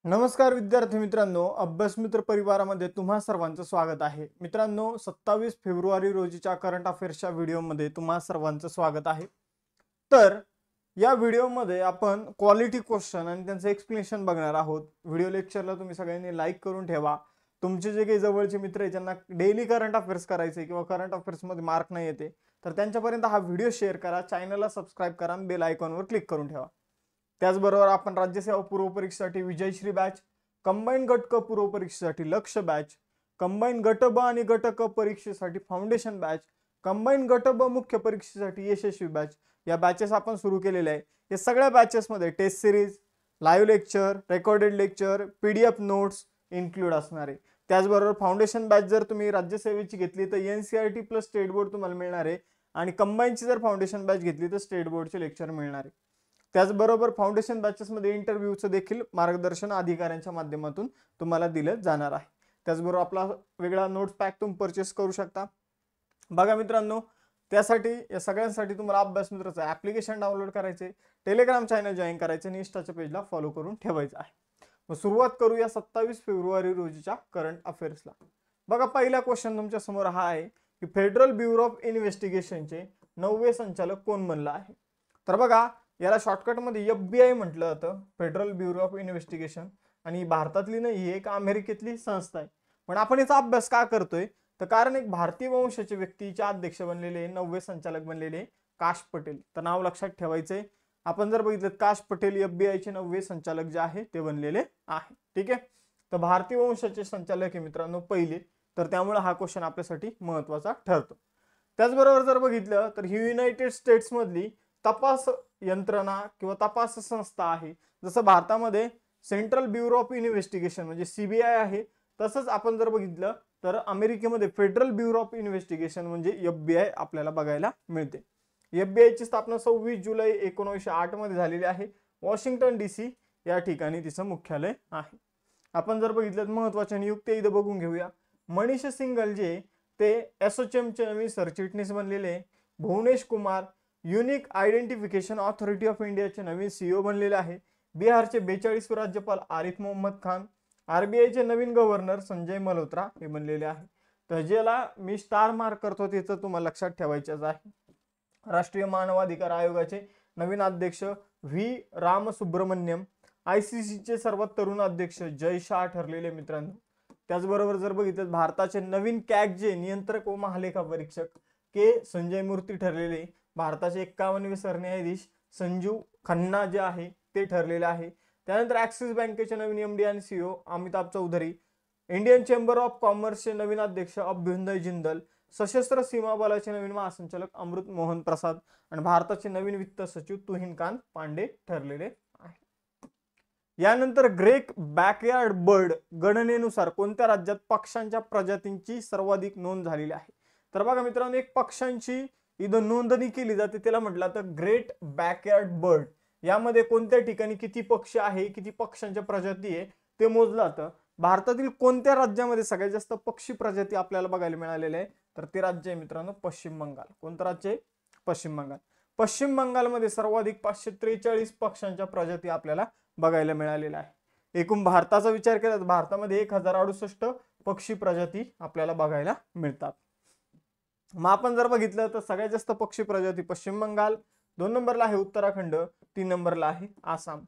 नमस्कार विद्यार्थी मित्रांनो, अभ्यास मित्र परिवारामध्ये तुम्हा सर्वांचं स्वागत आहे. मित्रांनो, 27 फेब्रुवारी रोजीच्या करंट अफेअर्सच्या व्हिडिओमध्ये तुम्हा सर्वांचं स्वागत आहे. तर या व्हिडिओमध्ये आपण क्वालिटी क्वेश्चन आणि त्यांचं एक्सप्लेनेशन बघणार आहोत. व्हिडिओ लेक्चरला तुम्ही सगळ्यांनी लाईक करून ठेवा. तुमचे जे काही जवळचे मित्र आहेत ज्यांना डेली करंट अफेअर्स करायचे किंवा करंट अफेअर्समध्ये मार्क नाही येते, तर त्यांच्यापर्यंत हा व्हिडिओ शेअर करा, चॅनलला सबस्क्राईब करा आणि बेल आयकॉनवर क्लिक करून ठेवा. त्याचबरोबर आपण राज्यसेवा पूर्व परीक्षेसाठी विजयश्री बॅच, कंबाईन गट क पूर्व परीक्षेसाठी लक्ष बॅच, कंबाईन गट ब आणि गट क परीक्षेसाठी फाउंडेशन बॅच, कंबाईन गट ब मुख्य परीक्षेसाठी यशस्वी बॅच या बॅचेस आपण सुरू केलेले आहे. या सगळ्या बॅचेसमध्ये test series, live lecture, recorded lecture, PDF notes include असणार आहे. त्याचबरोबर फाउंडेशन बॅच जर तुम्ही राज्यसेवेची घेतली तर एनसीईआरटी प्लस स्टेट बोर्ड तुम्हाला मिळणार आहे आणि कंबाईनची जर फाउंडेशन बॅच घेतली तर स्टेट बोर्डचे लेक्चर मिळणार आहे. त्याचबरोबर फाउंडेशन बॅचेसमध्ये इंटरव्ह्यूचं देखील मार्गदर्शन अधिकाऱ्यांच्या माध्यमातून तुम्हाला दिलं जाणार आहे. त्याचबरोबर आपला वेगळा नोट्स पॅक तुम्ही परचेस करू शकता. बघा मित्रांनो, त्यासाठी या सगळ्यांसाठी तुम्हाला अभ्यास मित्राचं ॲप्लिकेशन डाउनलोड करायचे, टेलिग्राम चॅनल जॉईन करायचे आणि इंस्टाच्या पेजला फॉलो करून ठेवायचं आहे. मग सुरुवात करूया 27 फेब्रुवारी रोजीच्या करंट अफेअर्सला. बघा, पहिला क्वेश्चन तुमच्या समोर हा आहे की फेडरल ब्युरो ऑफ इन्व्हेस्टिगेशनचे 9वे संचालक कोण बनला आहे. तर बघा, याला शॉर्टकटमध्ये FBI म्हटलं जातं, फेडरल ब्युरो ऑफ इन्व्हेस्टिगेशन. आणि भारतातली नाही, ही एक अमेरिकेतली संस्था आहे. पण आपण याचा अभ्यास का करतोय, तर कारण एक भारतीय वंशाचे व्यक्तीचे अध्यक्ष बनलेले 9वे संचालक बनलेले काश पटेल. तर नाव लक्षात ठेवायचंय. आपण जर बघितलं, काश पटेल FBI चे 9वे संचालक जे आहे ते बनलेले आहे. ठीक आहे, तर भारतीय वंशाचे संचालक आहे मित्रांनो पहिले, तर त्यामुळे हा क्वेश्चन आपल्यासाठी महत्वाचा ठरतो. त्याचबरोबर जर बघितलं तर ही युनायटेड स्टेट्स मधली तपास यंत्रणा किंवा तपास संस्था आहे. जसं भारतामध्ये सेंट्रल ब्युरो ऑफ इन्व्हेस्टिगेशन म्हणजे CBI आहे, तसंच आपण जर बघितलं तर अमेरिकेमध्ये फेडरल ब्युरो ऑफ इन्व्हेस्टिगेशन म्हणजे FBI आपल्याला बघायला मिळते. FBI ची स्थापना 26 जुलै 1908 मध्ये झालेली आहे. वॉशिंग्टन DC या ठिकाणी तिचं मुख्यालय आहे. आपण जर बघितलं महत्वाच्या नियुक्त्या इथं बघून घेऊया. मनीष सिंगल जे ते एसोचेमचे नवीन सरचिटणीस बनलेले. Bhuvnesh Kumar unique identification authority of इंडियाचे नवीन CEO बनलेले आहे. बिहारचे 42वे राज्यपाल आरिफ मोहम्मद खान. RBIचे नवीन गव्हर्नर संजय मल्होत्रा हे बनलेले आहे. तर ज्याला मी स्टार मार्क करतो त्याचं तुम्हाला लक्षात ठेवायचंच आहे. राष्ट्रीय मानवाधिकार आयोगाचे नवीन अध्यक्ष व्ही रामसुब्रमण्यम. ICCचे सर्वात तरुण अध्यक्ष जय शाह ठरलेले मित्रांनो. त्याचबरोबर जर बघितलं, भारताचे नवीन कॅग जे नियंत्रक व महालेखा परीक्षक संजय मूर्ती ठरलेले. भारताचे 51वे सरन्यायाधीश संजीव खन्ना जे आहे ते ठरलेले आहे. त्यानंतर ऍक्सिस बँकेचे नवीन MD आणि CEO Amitabh Chaudhary. Indian chamber of कॉमर्सचे नवीन अध्यक्ष अभ्युदय जिंदल. सशस्त्र सीमा बलाचे नवीन महासंचालक अमृत मोहन प्रसाद आणि भारताचे नवीन वित्त सचिव तुहिनकांत पांडे ठरलेले आहे. यानंतर ग्रेट बॅकयार्ड बर्ड गणनेनुसार कोणत्या राज्यात पक्ष्यांच्या प्रजातींची सर्वाधिक नोंद झालेली आहे. तर बघा मित्रांनो, एक पक्ष्यांची इथं नोंदणी केली जाते, त्याला म्हटलं तर ग्रेट बॅकयार्ड बर्ड. यामध्ये कोणत्या ठिकाणी किती पक्षी आहे, किती पक्ष्यांच्या प्रजाती आहे ते मोजलं जातं. भारतातील कोणत्या राज्यामध्ये सगळ्यात जास्त पक्षी प्रजाती आपल्याला बघायला मिळालेले आहे, तर ते राज्य आहे मित्रांनो पश्चिम बंगाल. कोणतं राज्य आहे? पश्चिम बंगाल. पश्चिम बंगालमध्ये सर्वाधिक 543 पक्ष्यांच्या प्रजाती आपल्याला बघायला मिळालेल्या आहे. एकूण भारताचा विचार केला तर भारतामध्ये 1068 पक्षी प्रजाती आपल्याला बघायला मिळतात. मग आपण जर बघितलं तर सगळ्यात जास्त पक्षी प्रजाती पश्चिम बंगाल, 2 नंबरला आहे उत्तराखंड, 3 नंबरला आहे आसाम.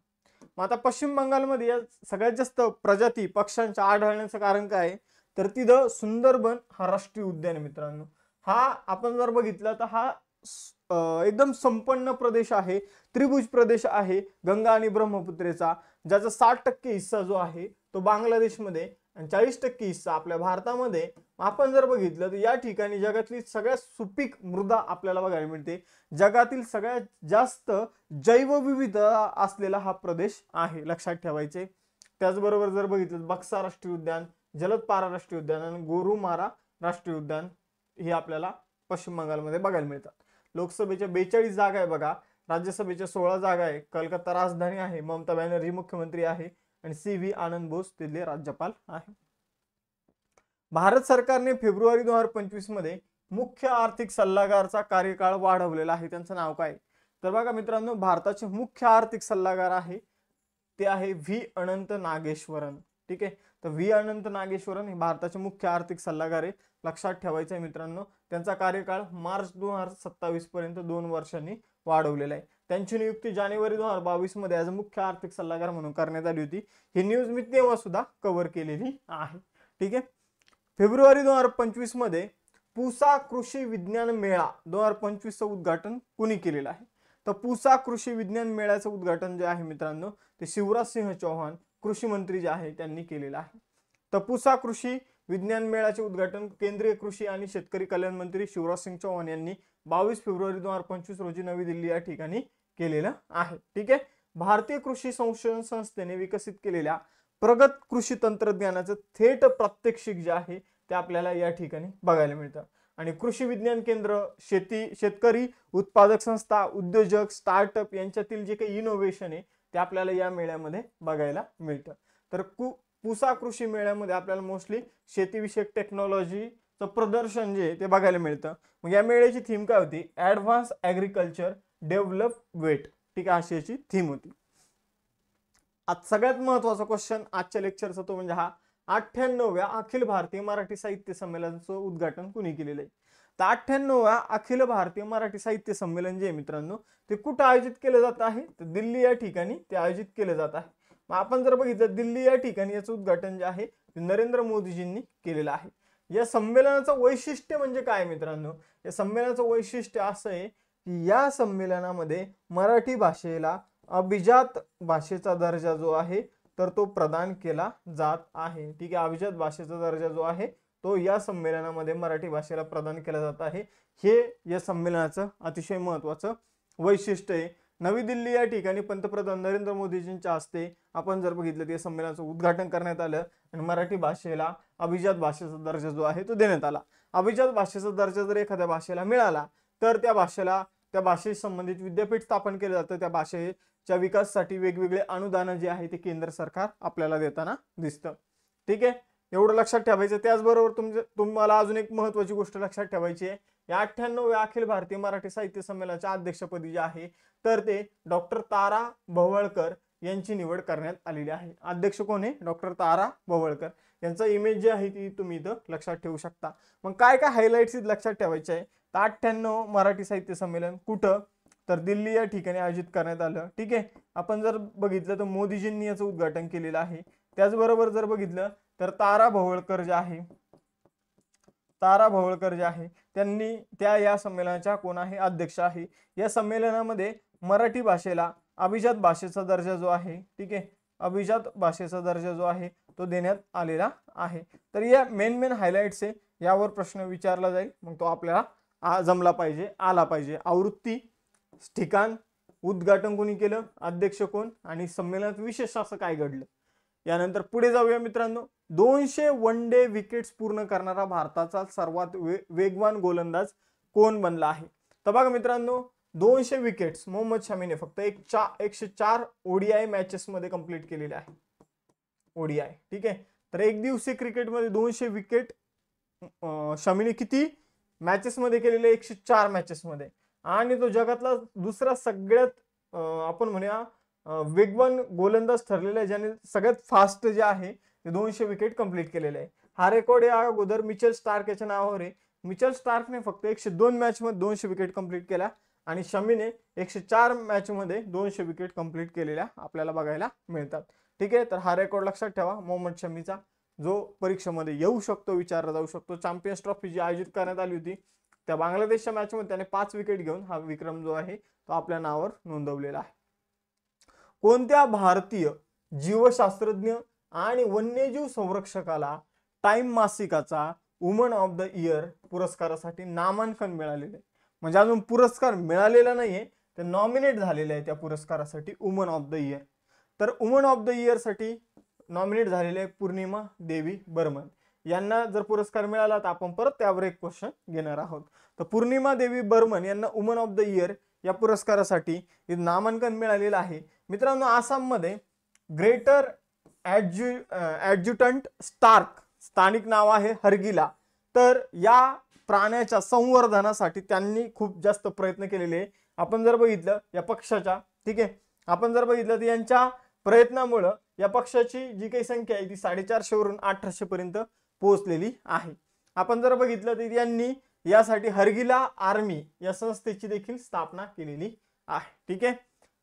मग आता पश्चिम बंगालमध्ये या सगळ्यात जास्त प्रजाती पक्ष्यांच्या आढळण्याचं कारण काय आहे, तर तिथं सुंदरबन हा राष्ट्रीय उद्यान आहे मित्रांनो. हा आपण जर बघितलं तर हा एकदम संपन्न प्रदेश आहे, त्रिभुज प्रदेश आहे गंगा आणि ब्रह्मपुत्रेचा, ज्याचा 60% हिस्सा जो आहे तो बांगलादेशमध्ये आणि 40% हिस्सा आपल्या भारतामध्ये. आपण जर बघितलं तर या ठिकाणी जगातली सगळ्यात सुपीक मृदा आपल्याला बघायला मिळते. जगातील सगळ्यात जास्त जैवविविधता असलेला हा प्रदेश आहे, लक्षात ठेवायचे. त्याचबरोबर जर बघितलं बक्सा राष्ट्रीय उद्यान, जलदपारा राष्ट्रीय उद्यान आणि गोरुमारा राष्ट्रीय उद्यान हे आपल्याला पश्चिम बंगालमध्ये बघायला मिळतात. लोकसभेच्या 42 जागा आहे बघा, राज्यसभेच्या 16 जागा आहे. कलकत्ता राजधानी आहे, ममता बॅनर्जी मुख्यमंत्री आहे आणि CV आनंद बोस तिथले राज्यपाल आहे. भारत सरकारने फेब्रुवारी 2025 मध्ये मुख्य आर्थिक सल्लागारचा कार्यकाळ वाढवलेला आहे. त्यांचं नाव काय? तर बघा मित्रांनो, भारताचे मुख्य आर्थिक सल्लागार आहे ते आहे व्ही अनंत नागेश्वरन. ठीक आहे, तर व्ही अनंत नागेश्वरन हे भारताचे मुख्य आर्थिक सल्लागार आहे. लक्षात ठेवायचं आहे मित्रांनो. त्यांचा कार्यकाळ मार्च 2027 पर्यंत 2 वर्षांनी वाढवलेला आहे. त्यांची नियुक्ती जानेवारी 2022 मध्ये ॲज मुख्य आर्थिक सल्लागार म्हणून करण्यात आली होती. ही न्यूज मी तेव्हा सुद्धा कव्हर केलेली आहे. ठीक आहे. फेब्रुवारी 2025 मध्ये पुसा कृषी विज्ञान मेळा 2025चं उद्घाटन कुणी केलेलं आहे? तर पुसा कृषी विज्ञान मेळ्याचं उद्घाटन जे आहे मित्रांनो ते शिवराज सिंह चौहान कृषी मंत्री जे आहे त्यांनी केलेलं आहे. तर पुसा कृषी विज्ञान मेळ्याचे उद्घाटन केंद्रीय कृषी आणि शेतकरी कल्याण मंत्री शिवराज सिंह चौहान यांनी 22 फेब्रुवारी 2025 रोजी नवी दिल्ली या ठिकाणी केलेलं आहे. ठीक आहे. भारतीय कृषी संशोधन संस्थेने विकसित केलेल्या प्रगत कृषी तंत्रज्ञानाचं थेट प्रात्यक्षिक जे आहे ते आपल्याला या ठिकाणी बघायला मिळतं. आणि कृषी विज्ञान केंद्र, शेतकरी उत्पादक संस्था, उद्योजक, स्टार्टअप यांच्यातील जे काही इनोव्हेशन आहे ते आपल्याला या मेळ्यामध्ये बघायला मिळतं. तर पुसा कृषी मेळ्यामध्ये आपल्याला मोस्टली शेतीविषयक टेक्नॉलॉजीचं प्रदर्शन जे ते बघायला मिळतं. मग या मेळ्याची थीम काय होती? ॲडव्हान्स ॲग्रिकल्चर डेव्हलप वेट. ठीक आहे, अशी याची थीम होती. आज सगळ्यात महत्त्वाचा क्वेश्चन आजच्या लेक्चरचा तो म्हणजे हा 98व्या अखिल भारतीय मराठी साहित्य संमेलनाचं उद्घाटन कुणी केलेलं आहे? तर 98व्या अखिल भारतीय मराठी साहित्य संमेलन जे मित्रांनो ते कुठं आयोजित केलं जात आहे? तर दिल्ली या ठिकाणी ते आयोजित केलं जात आहे. मग आपण जर बघितलं दिल्ली या ठिकाणी याचं उद्घाटन जे आहे ते नरेंद्र मोदीजींनी केलेलं आहे. या संमेलनाचं वैशिष्ट्य म्हणजे काय मित्रांनो? या संमेलनाचं वैशिष्ट्य असं आहे की या संमेलनामध्ये मराठी भाषेला अभिजात भाषेचा दर्जा जो आहे तर तो प्रदान केला जात आहे. ठीक आहे, अभिजात भाषेचा दर्जा जो आहे तो या संमेलनामध्ये मराठी भाषेला प्रदान केला जात आहे. हे या संमेलनाचं अतिशय महत्त्वाचं वैशिष्ट्य आहे. नवी दिल्ली या ठिकाणी पंतप्रधान नरेंद्र मोदीजींच्या हस्ते आपण जर बघितलं तर संमेलनाचं उद्घाटन करण्यात आलं आणि मराठी भाषेला अभिजात भाषेचा दर्जा जो आहे तो देण्यात आला. अभिजात भाषेचा दर्जा जर एखाद्या भाषेला मिळाला तर त्या भाषेशी संबंधित विद्यापीठ स्थापन केलं जातं. त्या भाषेच्या विकासासाठी वेगवेगळे अनुदान जे आहे ते केंद्र सरकार आपल्याला देताना दिसतं. ठीक आहे, एवढं लक्षात ठेवायचं. त्याचबरोबर तुम्हाला अजून एक महत्त्वाची गोष्ट लक्षात ठेवायची आहे. या 98व्या अखिल भारतीय मराठी साहित्य संमेलनाच्या अध्यक्षपदी जे आहे तर ते डॉक्टर तारा भवळकर यांची निवड करण्यात आलेली आहे. अध्यक्ष कोण आहे? डॉक्टर तारा भवळकर. यांचा इमेज जे आहे ती तुम्ही इथं लक्षात ठेवू शकता. मग काय काय हायलाइट्स लक्षात ठेवायचे आहे? तर 98 मराठी साहित्य संमेलन कुठं? तर दिल्ली या ठिकाणी आयोजित करण्यात आलं. ठीक आहे, आपण जर बघितलं तर मोदीजींनी याचं उद्घाटन केलेलं आहे. त्याचबरोबर जर बघितलं तर तारा भवळकर जे आहे त्यांनी या संमेलनाच्या कोण आहे? अध्यक्ष आहे. या संमेलनामध्ये मराठी भाषेला अभिजात भाषेचा दर्जा जो आहे, ठीक आहे, अभिजात भाषेचा दर्जा जो आहे तो देण्यात आलेला आहे. तर या मेन हायलाइट्स आहे, यावर प्रश्न विचारला जाईल. मग तो आपल्याला जमला पाहिजे, आला पाहिजे. आवृत्ती, ठिकाण, उद्घाटन कोणी केलं, अध्यक्ष कोण आणि संमेलनात विशेष असं काय घडलं. यानंतर पुढे जाऊया मित्रांनो. 200 वन डे विकेट्स पूर्ण करणारा भारताचा सर्वात वेगवान गोलंदाज कोण बनला आहे? तर बघा मित्रांनो, 200 विकेट्स मोहम्मद शमीने फक्त 104 ओडीआय मॅचेस मध्ये कंप्लीट केलेले आहे. ओडीआय, ठीक आहे. तर एक दिवसीय क्रिकेटमध्ये 200 विकेट शमीने किती मॅचेस मध्ये केलेले? 104 मॅचेस मध्ये. आणि तो जगातला दुसरा सगळ्यात आपण म्हणूया वेगवान गोलंदाज ठरलेला आहे, ज्याने सगळ्यात फास्ट जे आहे ते 200 विकेट कंप्लीट केलेले आहे. हा रेकॉर्ड या अगोदर मिचेल स्टार्क याच्या नावावर आहे. मिचेल स्टार्कने फक्त 102 मॅच मध्ये 200 विकेट कंप्लीट केल्या आणि शमीने 104 मॅच मध्ये 200 विकेट कंप्लीट केलेल्या आपल्याला बघायला मिळतात. ठीक आहे, तर हा रेकॉर्ड लक्षात ठेवा मोहम्मद शमीचा, जो परीक्षेमध्ये येऊ शकतो, विचारला जाऊ शकतो. चॅम्पियन्स ट्रॉफी जी आयोजित करण्यात आली होती त्या बांगलादेशच्या मॅच मध्ये त्याने 5 विकेट घेऊन हा विक्रम जो आहे तो आपल्या नावावर नोंदवलेला आहे. कोणत्या भारतीय जीवशास्त्रज्ञ आणि वन्यजीव संरक्षकाला टाइम मासिकाचा वुमन ऑफ द इयर पुरस्कारासाठी नामांकन मिळालेले? म्हणजे अजून पुरस्कार मिळालेला नाहीये, ते नॉमिनेट झालेले आहे त्या पुरस्कारासाठी वुमन ऑफ द इयर. तर वुमन ऑफ द इयर साठी नॉमिनेट झालेले आहे पूर्णिमा देवी बर्मन. यांना जर पुरस्कार मिळाला तर आपण परत त्यावर एक क्वेश्चन घेणार आहोत. तर पूर्णिमा देवी बर्मन यांना वुमन ऑफ द इयर या पुरस्कारासाठी नामांकन मिळालेलं आहे. मित्रांनो, आसाममध्ये ग्रेटर ॲड्ज्युटंट स्टार्क स्थानिक नाव आहे हरगिला. तर या प्राण्याच्या संवर्धनासाठी त्यांनी खूप जास्त प्रयत्न केलेले. आपण जर बघितलं या पक्षाच्या, ठीक आहे, आपण जर बघितलं तर यांच्या प्रयत्नामुळे या पक्षाची जी काही संख्या आहे ती 450 वरून 1800 पर्यंत पोहोचलेली आहे. आपण जर बघितलं तर यांनी यासाठी हरगिला आर्मी या संस्थेची देखील स्थापना केलेली आहे. ठीक आहे.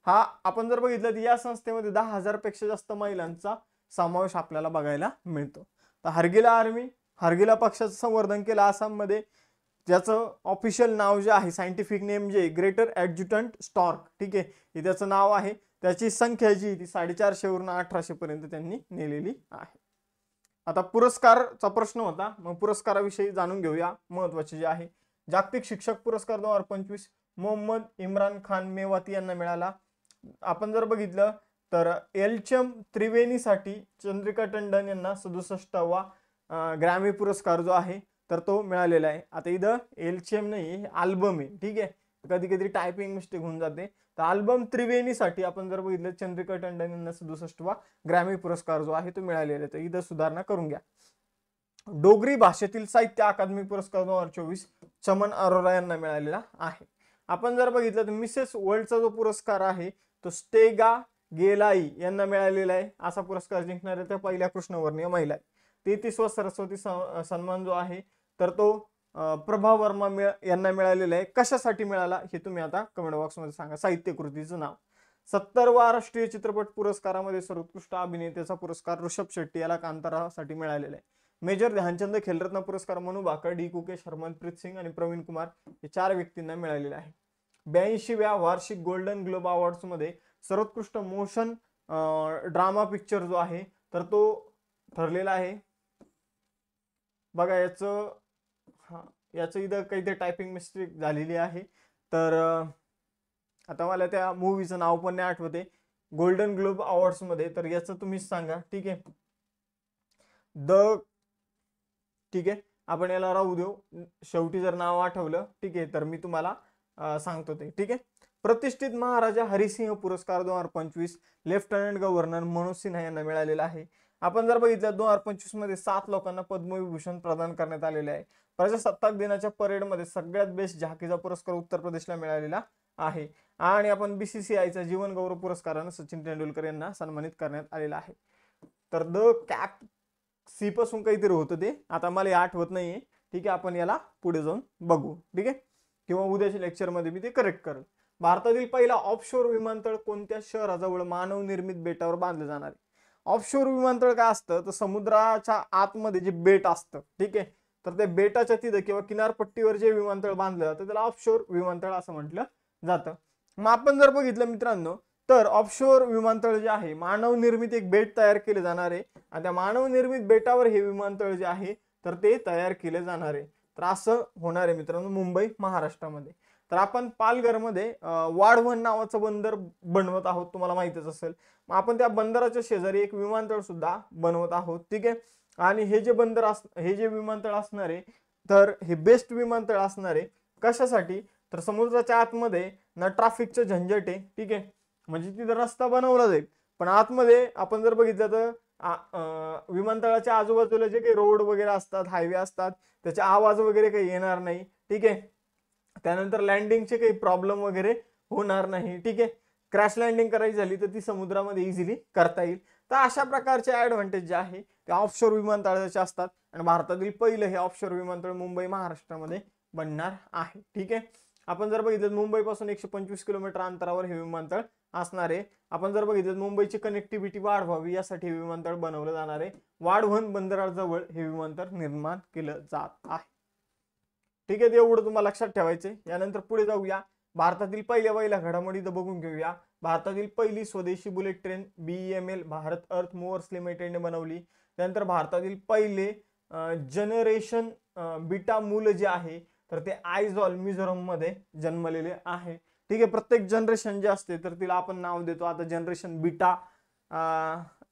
हा आपण जर बघितलं तर या संस्थेमध्ये 10,000 पेक्षा जास्त महिलांचा समावेश आपल्याला बघायला मिळतो. तर हरगिला आर्मी, हरगिला पक्षाचं संवर्धन केलं आसाममध्ये. ज्याचं ऑफिशियल नाव जे आहे, सायंटिफिक नेम जे ग्रेटर ॲडज्युटंट स्टॉर्क, ठीक आहे, हे त्याचं नाव आहे. त्याची संख्या जी ती 450 वरून 1800 पर्यंत त्यांनी नेलेली आहे. आता पुरस्कारचा प्रश्न होता, मग पुरस्काराविषयी जाणून घेऊया. महत्वाचे जे आहे, जागतिक शिक्षक पुरस्कार 2025 मोहम्मद इम्रान खान मेवाती यांना मिळाला. आपण जर बघितलं तर एलचम त्रिवेणीसाठी चंद्रिका टंडन यांना 67वा ग्रॅमी पुरस्कार जो आहे तर तो मिळालेला आहे. आता इथं एलचम नाही, अल्बम आहे. ठीक आहे, कधी कधी टायपिंग मिस्टेक होऊन जाते. तर अल्बम त्रिवेणीसाठी आपण जर बघितलं चंद्रिका टंडन यांना 67वा ग्रॅमी पुरस्कार जो आहे तो मिळालेला आहे. तर इथं सुधारणा करून घ्या. डोगरी भाषेतील साहित्य अकादमी पुरस्कार 2024 चमन अरोरा यांना मिळालेला आहे. आपण जर बघितलं तर मिसेस वर्ल्डचा जो पुरस्कार आहे तो स्टेगा गेलाई यांना मिळालेला आहे. असा पुरस्कार जिंकणाऱ्या त्या पहिल्या कृष्णवर्णीय महिला आहे. 33वा सरस्वती सन्मान जो आहे तर तो प्रभा वर्मा यांना मिळालेला आहे. कशासाठी मिळाला हे तुम्ही आता कमेंट बॉक्समध्ये सांगा. साहित्य कृतीचं नाव. 70वा राष्ट्रीय चित्रपट पुरस्कारामध्ये सर्वोत्कृष्ट अभिनेत्याचा पुरस्कार ऋषभ शेट्टी याला कांतारासाठी मिळालेला आहे. मेजर ध्यानचंद खेलरत्न पुरस्कार मनू भाकर, डी कुकेश, हरमनप्रीत सिंग आणि प्रवीण कुमार हे 4 व्यक्तींना मिळालेला आहे. 82व्या वार्षिक गोल्डन ग्लोब अवॉर्ड्स मध्ये सर्वोत्कृष्ट मोशन ड्रामा पिक्चर जो आहे तर तो ठरलेला आहे. बघा याचं इथं काही ते टायपिंग मिस्टेक झालेली आहे. तर आता मला त्या मूवीचं नाव पण नाही आठवते गोल्डन ग्लोब अवॉर्ड्स मध्ये. तर याचं तुम्हीच सांगा. ठीक आहे, ठीक आहे, आपण याला राहू देऊ. शेवटी जर नाव आठवलं ठीक आहे तर मी तुम्हाला सांगतो ते. ठीक आहे. प्रतिष्ठित महाराजा हरिसिंह पुरस्कार 2025 लेफ्टनंट गव्हर्नर मनोज सिन्हा यांना मिळालेला आहे. आपण जर बघितलं 2025 मध्ये 7 लोकांना पद्मविभूषण प्रदान करण्यात आलेले आहे. प्रजासत्ताक दिनाच्या परेडमध्ये सगळ्यात बेस्ट झाकीचा पुरस्कार उत्तर प्रदेशला मिळालेला आहे. आणि आपण बीसीसीआयचा जीवन गौरव पुरस्काराने सचिन तेंडुलकर यांना सन्मानित करण्यात आलेला आहे. तर द कॅप सी पासून काहीतरी होतं ते, आता मला आठवत नाहीये. ठीक आहे, आपण याला पुढे जाऊन बघू. ठीक आहे, किंवा उद्याच्या लेक्चरमध्ये मी ते करेक्ट करेल. भारतातील पहिला ऑफशोर विमानतळ कोणत्या शहराजवळ मानव निर्मित बेटावर बांधलं जाणार आहे? ऑफशोर विमानतळ काय असतं तर समुद्राच्या आतमध्ये जे बेट असतं, ठीक आहे, तर त्या बेटाच्या तिथं किंवा किनारपट्टीवर जे विमानतळ बांधलं जातं त्याला ऑफशोर विमानतळ असं म्हटलं जातं. मग आपण जर बघितलं मित्रांनो तर ऑफशोर विमानतळ जे आहे मानव निर्मित एक बेट तयार केले जाणार आहे आणि त्या मानव निर्मित बेटावर हे विमानतळ जे आहे तर ते तयार केले जाणार आहे. तर असं होणार आहे मित्रांनो मुंबई महाराष्ट्रामध्ये. तर आपण पालघरमध्ये वाढवण नावाचं बंदर बनवत आहोत, तुम्हाला माहितच असेल. मग आपण त्या बंदराच्या शेजारी एक विमानतळ सुद्धा बनवत आहोत. ठीक आहे, आणि हे जे विमानतळ असणार आहे तर हे बेस्ट विमानतळ असणार आहे. कशासाठी तर समुद्राच्या आतमध्ये ना ट्रॅफिकचं झंझट आहे. ठीक आहे, म्हणजे तिथं रस्ता बनवला जाईल पण आतमध्ये आपण जर बघितलं तर विमानतळाच्या आजूबाजूला जे काही रोड वगैरे असतात, हायवे असतात, त्याचा आवाज वगैरे काही येणार नाही. ठीक आहे, त्यानंतर लँडिंगचे काही प्रॉब्लेम वगैरे होणार नाही. ठीक आहे, क्रॅश लँडिंग करायची झाली तर ती समुद्रामध्ये इझिली करता येईल. तर अशा प्रकारचे ऍडव्हान्टेज जे आहे ते ऑफशोर विमानतळाचे असतात आणि भारतातील पहिलं हे ऑफशोर विमानतळ मुंबई महाराष्ट्रामध्ये बनणार आहे. ठीक आहे, आपण जर बघितलं मुंबईपासून 125 किलोमीटर अंतरावर हे विमानतळ असणार आहे. आपण जर बघितलं मुंबईची कनेक्टिव्हिटी वाढवावी यासाठी हे विमानतळ बनवलं जाणार आहे. वाढवण बंदराजवळ हे विमानतळ निर्माण केलं जात आहे. ठीक आहे, एवढं तुम्हाला लक्षात ठेवायचंय. यानंतर पुढे जाऊया. भारतातील पहिल्या घडामोडी बघून घेऊया. भारतातील पहिली स्वदेशी बुलेट ट्रेन BEML भारत अर्थ मूव्हर्स लिमिटेडने बनवली. त्यानंतर भारतातील पहिले जनरेशन बीटा मूल जे आहे तर ते आयझॉल मिझोरम मध्ये जन्मलेले आहे. ठीक आहे, प्रत्येक जनरेशन जे असते तर तिला आपण नाव देतो. आता जनरेशन बीटा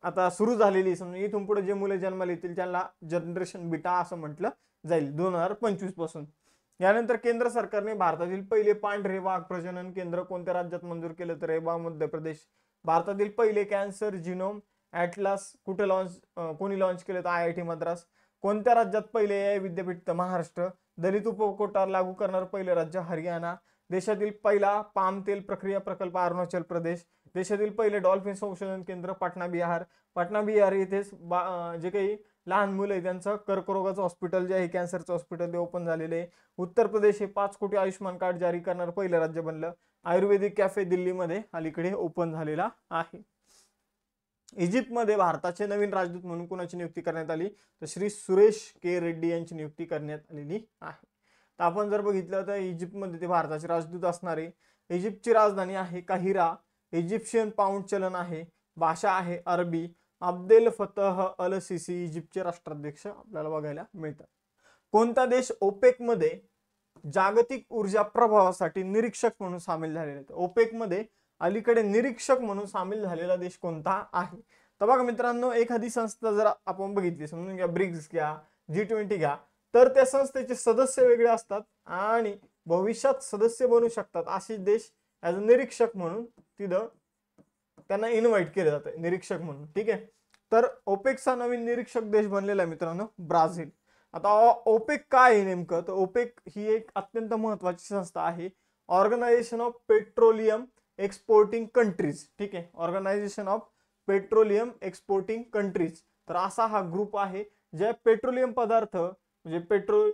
आता सुरू झालेली, समजा इथून पुढे जे मुले जन्माला येतील त्यांना जनरेशन बीटा असं म्हटलं जाईल 2025 पासून. यानंतर केंद्र सरकारने भारतातील पहिले पांढरे वाघ प्रजनन केंद्र कोणत्या राज्यात मंजूर केलं तर मध्य प्रदेश. भारतातील पहिले कॅन्सर जिनोम ॲटलास कोणी लॉन्च केलं तर IIT मद्रास. कोणत्या राज्यात पहिले AI विद्यापीठ तर महाराष्ट्र. दलित उपकोटा लागू करणारं पहिलं राज्य हरियाणा. देशातील पहिला पाम तेल प्रक्रिया प्रकल्प अरुणाचल प्रदेश. देशातील पहिले डॉल्फिन संशोधन केंद्र पाटणा बिहार. पाटणा बिहार येथेच जे काही लहान मुलं आहे त्यांचं कर्करोगाचं हॉस्पिटल जे आहे, कॅन्सरचं हॉस्पिटल, ते ओपन झालेले आहे. उत्तर प्रदेश हे 5 कोटी आयुष्यमान कार्ड जारी करणारं पहिलं राज्य बनलं. आयुर्वेदिक कॅफे दिल्लीमध्ये अलीकडे ओपन झालेला आहे. इजिप्तमध्ये भारताचे नवीन राजदूत म्हणून कोणाची नियुक्ती करण्यात आली, तर श्री सुरेश के रेड्डी यांची नियुक्ती करण्यात आलेली आहे. तर आपण जर बघितलं तर इजिप्तमध्ये ते भारताचे राजदूत असणारे. इजिप्तची राजधानी आहे काहिरा. इजिप्शियन पाऊंड चलन आहे. भाषा आहे अरबी. अब्देल फतह अल सिसी इजिप्तचे राष्ट्राध्यक्ष आपल्याला बघायला मिळतात. कोणता देश ओपेक मध्ये जागतिक ऊर्जा प्रभावासाठी निरीक्षक म्हणून सामील झालेले आहेत? ओपेक मध्ये अलीकडे निरीक्षक म्हणून सामील झालेला देश कोणता आहे? तर बघा मित्रांनो, एखादी संस्था जर आपण बघितली, समजून घ्या ब्रिक्स घ्या, G20 घ्या, तर त्या संस्थेचे सदस्य वेगळे असतात आणि भविष्यात सदस्य बनू शकतात असे देश ऍज अ निरीक्षक म्हणून तिथं त्यांना इन्व्हाइट केलं जातं निरीक्षक म्हणून. ठीक आहे. तर ओपेकचा नवीन निरीक्षक देश बनलेला आहे मित्रांनो ब्राझील. आता ओपेक काय आहे नेमकं, तर ओपेक ही एक अत्यंत महत्वाची संस्था आहे. Organisation of petroleum exporting countries. ठीक आहे, organisation of petroleum exporting countries. तर असा हा ग्रुप आहे जे पेट्रोलियम पदार्थ म्हणजे पेट्रोल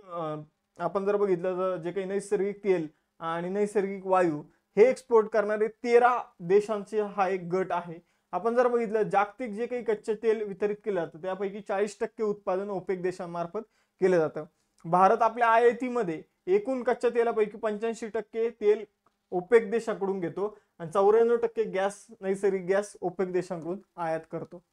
आपण जर बघितलं तर जे काही नैसर्गिक तेल आणि नैसर्गिक वायू हे एक्सपोर्ट करणारे 13 देशांचे हा एक गट आहे. आपण जर बघितलं जागतिक जे काही कच्चे तेल वितरित केलं जातं त्यापैकी 40% उत्पादन ओपेक देशांमार्फत केलं जातं. भारत आपल्या आयातीमध्ये एकूण कच्च्या तेलापैकी 85% तेल ओपेक देशाकडून घेतो आणि 94% गॅस, नैसर्गिक गॅस ओपेक देशांकडून आयात करतो.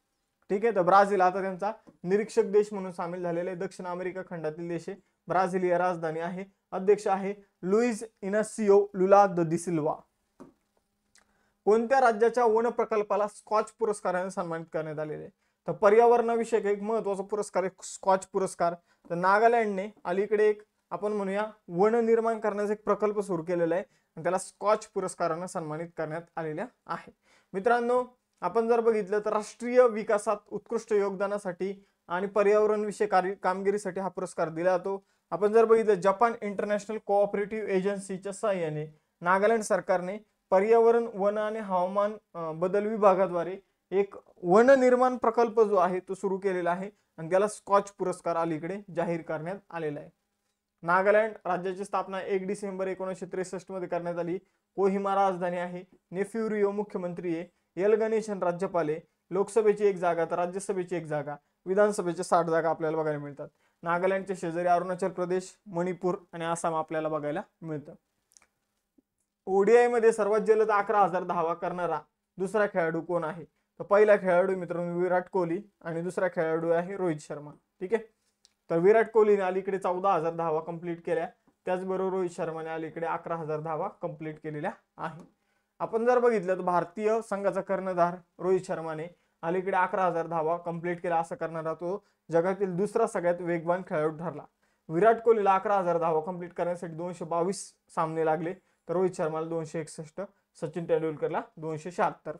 ठीक आहे. तर ब्राझील आता त्यांचा निरीक्षक देश म्हणून सामील झालेला आहे. दक्षिण अमेरिका खंडातील देश आहे. ब्राझील ही राजधानी आहे. अध्यक्ष आहे लुईज इनासियो लुला द सिल्वा. कोणत्या राज्याच्या वन प्रकल्पाला स्कॉच पुरस्काराने सन्मानित करण्यात आलेले आहे? तर पर्यावरणाविषयक एक महत्वाचा पुरस्कार आहे स्कॉच पुरस्कार. तर नागालँडने अलीकडे एक आपण म्हणूया वन निर्माण करण्याचा एक प्रकल्प सुरू केलेला आहे आणि त्याला स्कॉच पुरस्काराने सन्मानित करण्यात आलेल्या आहे. मित्रांनो, आपण जर बघितलं तर राष्ट्रीय विकासात उत्कृष्ट योगदानासाठी आणि पर्यावरण विषयक कामगिरीसाठी हा पुरस्कार दिला जातो. आपण जर बघितलं जपान इंटरनॅशनल कोऑपरेटिव्ह एजन्सीच्या सहाय्याने नागालँड सरकारने पर्यावरण, वन आणि हवामान बदल विभागाद्वारे एक वन निर्माण प्रकल्प जो आहे तो सुरू केलेला आहे आणि त्याला स्कॉच पुरस्कार अलीकडे जाहीर करण्यात आलेला आहे. नागालँड राज्याची स्थापना 1 डिसेंबर 1963 मध्ये करण्यात आली. कोहिमा राजधानी आहे. नेफ्यू रियो मुख्यमंत्री आहे. एल गणेशन राज्यपाल आहे. लोकसभेची 1 जागा तर राज्यसभेची 1 जागा, विधानसभेच्या 60 जागा आपल्याला बघायला मिळतात. नागालँडच्या शेजारी अरुणाचल प्रदेश, मणिपूर आणि आसाम आपल्याला बघायला मिळतं. ओडीआय मध्ये सर्वात जलद 11,000 धावा करणारा दुसरा खेळाडू कोण आहे? तर पहिला खेळाडू मित्रांनो विराट कोहली आणि दुसरा खेळाडू आहे रोहित शर्मा. ठीक आहे. तर विराट कोहलीने अलीकडे 14,000 धावा कंप्लीट केल्या. त्याचबरोबर रोहित शर्माने अलीकडे 11,000 धावा कंप्लीट केलेल्या आहे. आपण जर बघितलं तर भारतीय संघाचा कर्णधार रोहित शर्माने अलीकडे 11,000 धावा कंप्लीट केल्या. असं करणारा तो जगातील दुसरा सगळ्यात वेगवान खेळाडू ठरला. विराट कोहलीला 11,000 धावा कंप्लीट करण्यासाठी 222 सामने लागले, तर रोहित शर्माला 261, सचिन तेंडुलकरला 276.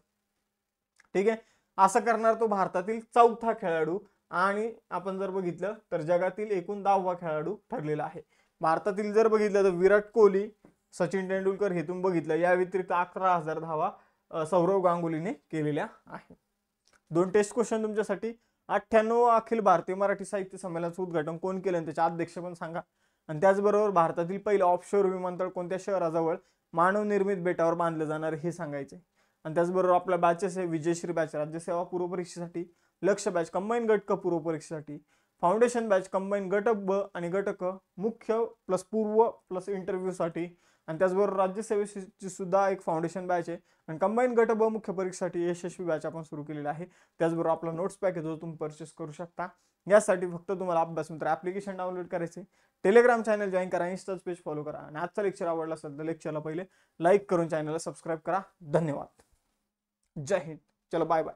ठीक आहे. असं करणार तो भारतातील 4था खेळाडू आणि आपण जर बघितलं तर जगातील एकूण 10वा खेळाडू ठरलेला आहे. भारतातील जर बघितलं तर विराट कोहली, सचिन तेंडुलकर हे तुम्ही बघितलं. या व्यतिरिक्त 11,000 धावा सौरव गांगुलीने केलेल्या आहेत. 2 टेस्ट क्वेश्चन तुमच्यासाठी. 98 अखिल भारतीय मराठी साहित्य संमेलनाचं उद्घाटन कोण केलं आणि त्याचे अध्यक्ष पण सांगा. आणि त्याचबरोबर भारतातील पहिलं ऑफशोर विमानतळ कोणत्या शहराजवळ मानवनिर्मित बेटावर बांधलं जाणार हे सांगायचे. आणि त्याचबरोबर आपल्या बॅचेस आहे विजयश्री बॅच राज्यसेवा पूर्व परीक्षेसाठी, लक्ष्य बॅच कंबाईन गट क पूर्व परीक्षेसाठी, फाउंडेशन बॅच कंबाईन गट ब आणि गट क मुख्य प्लस पूर्व प्लस इंटरव्ह्यू साठी, आणि त्याचबरोबर राज्यसेवेची सुद्धा एक फाउंडेशन बॅच आहे आणि कंबाईन गट ब मुख्य परीक्षेसाठी यशस्वी बॅच आपण सुरू केलेला आहे. त्याचबरोबर आपला नोट्स पॅक जो तुम्ही परचेस करू शकता. यासाठी फक्त तुम्हाला अभ्यास मित्र ऍप्लिकेशन डाउनलोड करायचे, टेलिग्राम चॅनल जॉईन करा, इंस्टा पेज फॉलो करा आणि आजचा लेक्चर आवडला असेल तर लेक्चरला पहिले लाईक करून चॅनलला सबस्क्राईब करा. धन्यवाद. जय हिंद. चलो बाय बाय.